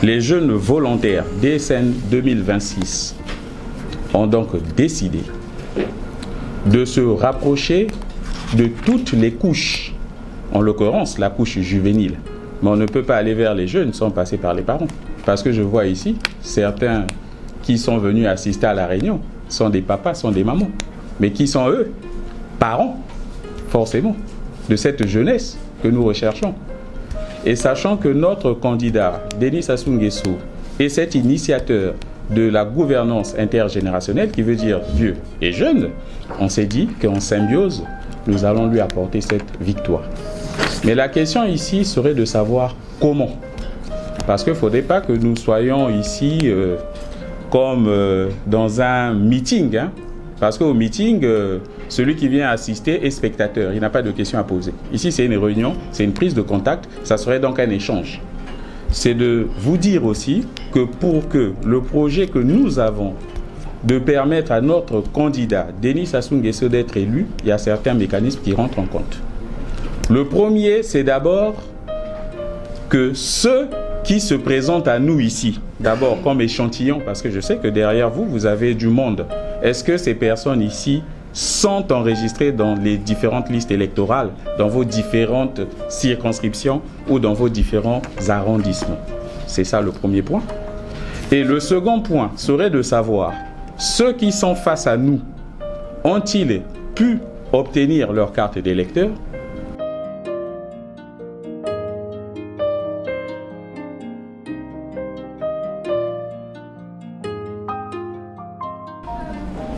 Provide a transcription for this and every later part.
Les jeunes volontaires DSN 2026 ont donc décidé de se rapprocher de toutes les couches, en l'occurrence la couche juvénile. Mais on ne peut pas aller vers les jeunes sans passer par les parents. Parce que je vois ici, certains qui sont venus assister à la réunion sont des papas, sont des mamans. Mais qui sont eux? Parents, forcément, de cette jeunesse que nous recherchons. Et sachant que notre candidat, Denis Sassou Nguesso, est cet initiateur de la gouvernance intergénérationnelle, qui veut dire vieux et jeune, on s'est dit qu'en symbiose, nous allons lui apporter cette victoire. Mais la question ici serait de savoir comment. Parce qu'il ne faudrait pas que nous soyons ici comme dans un meeting. Parce qu'au meeting, celui qui vient assister est spectateur. Il n'a pas de questions à poser. Ici, c'est une réunion, c'est une prise de contact. Ça serait donc un échange. C'est de vous dire aussi que pour que le projet que nous avons de permettre à notre candidat, Denis Sassou Nguesso, d'être élu, il y a certains mécanismes qui rentrent en compte. Le premier, c'est d'abord que ceux qui se présentent à nous ici, d'abord comme échantillon, parce que je sais que derrière vous, vous avez du monde. Est-ce que ces personnes ici sont enregistrées dans les différentes listes électorales, dans vos différentes circonscriptions ou dans vos différents arrondissements? C'est ça le premier point. Et le second point serait de savoir, ceux qui sont face à nous, ont-ils pu obtenir leur carte d'électeur?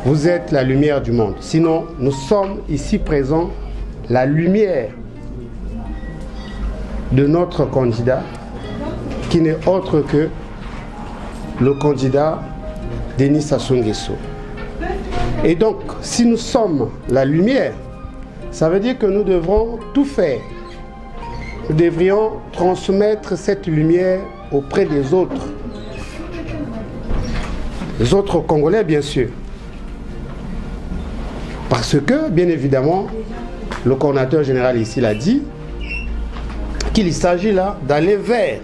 Vous êtes la lumière du monde. Sinon, nous sommes ici présents, la lumière de notre candidat, qui n'est autre que le candidat Denis Sassou Nguesso. Et donc, si nous sommes la lumière, ça veut dire que nous devrons tout faire. Nous devrions transmettre cette lumière auprès des autres Congolais, bien sûr. Parce que, bien évidemment, le coordinateur général ici l'a dit, qu'il s'agit là d'aller vers,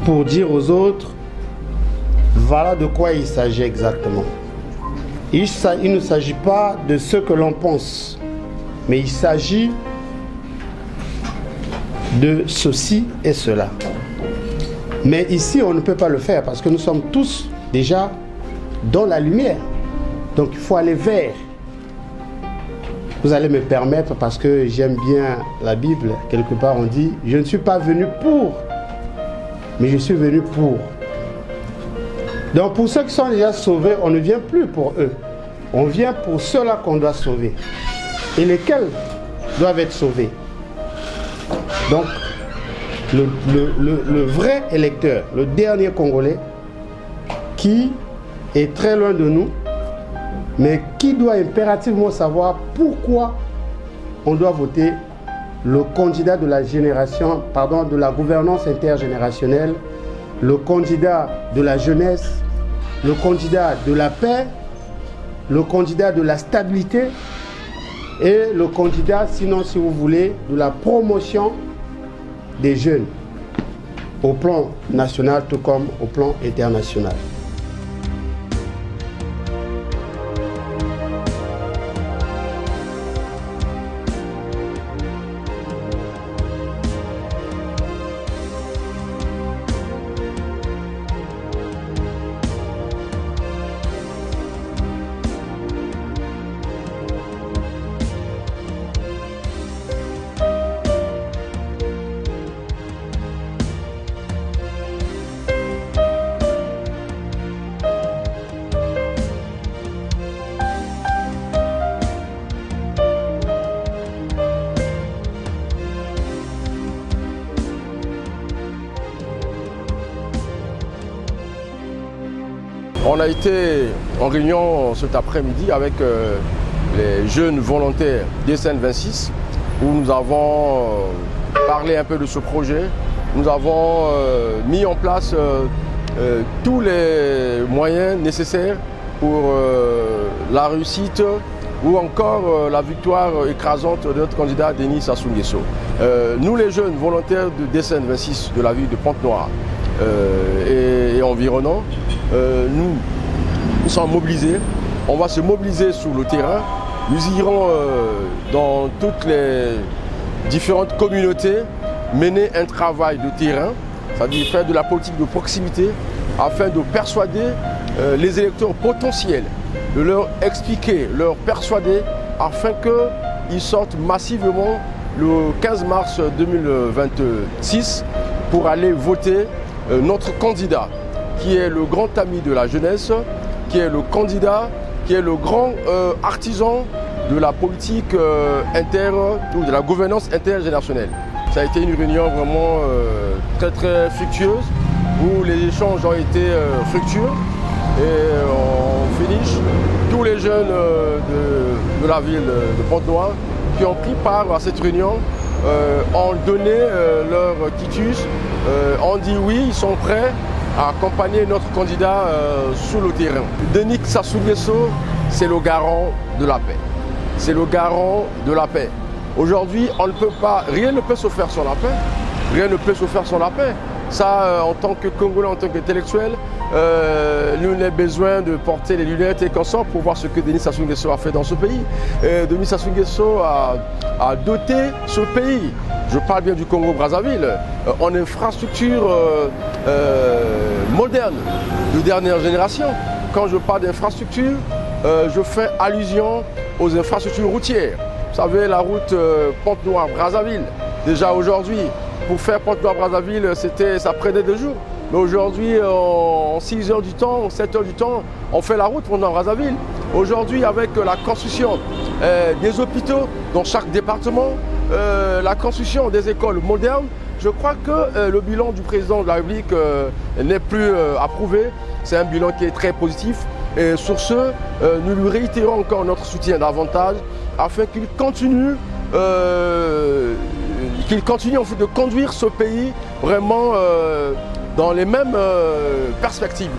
pour dire aux autres, voilà de quoi il s'agit exactement. Il ne s'agit pas de ce que l'on pense, mais il s'agit de ceci et cela. Mais ici, on ne peut pas le faire parce que nous sommes tous déjà dans la lumière. Donc il faut aller vers. Vous allez me permettre, parce que j'aime bien la Bible, quelque part on dit, je ne suis pas venu pour, mais je suis venu pour. Donc pour ceux qui sont déjà sauvés, on ne vient plus pour eux. On vient pour ceux-là qu'on doit sauver. Et lesquels doivent être sauvés. Donc le vrai électeur, le dernier Congolais, qui est très loin de nous, mais qui doit impérativement savoir pourquoi on doit voter le candidat de la génération, de la gouvernance intergénérationnelle, le candidat de la jeunesse, le candidat de la paix, le candidat de la stabilité et le candidat, sinon si vous voulez, de la promotion des jeunes au plan national tout comme au plan international. On a été en réunion cet après-midi avec les jeunes volontaires DSN 26 où nous avons parlé un peu de ce projet. Nous avons mis en place tous les moyens nécessaires pour la réussite ou encore la victoire écrasante de notre candidat Denis Sassou Nguesso. Nous les jeunes volontaires de DSN 26 de la ville de Pointe-Noire et environnants, nous sommes mobilisés. On va se mobiliser sur le terrain. Nous irons dans toutes les différentes communautés mener un travail de terrain, c'est-à-dire faire de la politique de proximité afin de persuader les électeurs potentiels, de leur expliquer, leur persuader afin qu'ils sortent massivement le 15 mars 2026 pour aller voter notre candidat qui est le grand ami de la jeunesse, qui est le candidat, qui est le grand artisan de la politique ou de la gouvernance intergénérationnelle. Ça a été une réunion vraiment très fructueuse où les échanges ont été fructueux et on finish tous les jeunes de la ville de Pointe-Noire qui ont pris part à cette réunion ont donné leur quitus, ont dit oui, ils sont prêts à accompagner notre candidat sur le terrain. Denis Sassou Nguesso, c'est le garant de la paix. C'est le garant de la paix. Aujourd'hui, rien ne peut se faire sans la paix. Rien ne peut se faire sans la paix. Ça, en tant que Congolais, en tant qu'intellectuel, nous avons besoin de porter les lunettes et consorts pour voir ce que Denis Sassou Nguesso a fait dans ce pays. Denis Sassou Nguesso a doté ce pays, je parle bien du Congo-Brazzaville, en infrastructure moderne, de dernière génération. Quand je parle d'infrastructure, je fais allusion aux infrastructures routières. Vous savez, la route Pointe-Noire-Brazzaville, déjà aujourd'hui, pour faire Pointe-Noire-Brazzaville, ça prenait 2 jours. Mais aujourd'hui, en 6 heures du temps, en 7 heures du temps, on fait la route Pointe-Noire-Brazzaville. Aujourd'hui, avec la construction des hôpitaux dans chaque département, la construction des écoles modernes, je crois que le bilan du président de la République n'est plus approuvé. C'est un bilan qui est très positif. Et sur ce, nous lui réitérons encore notre soutien davantage afin qu'il continue en fait de conduire ce pays vraiment dans les mêmes perspectives.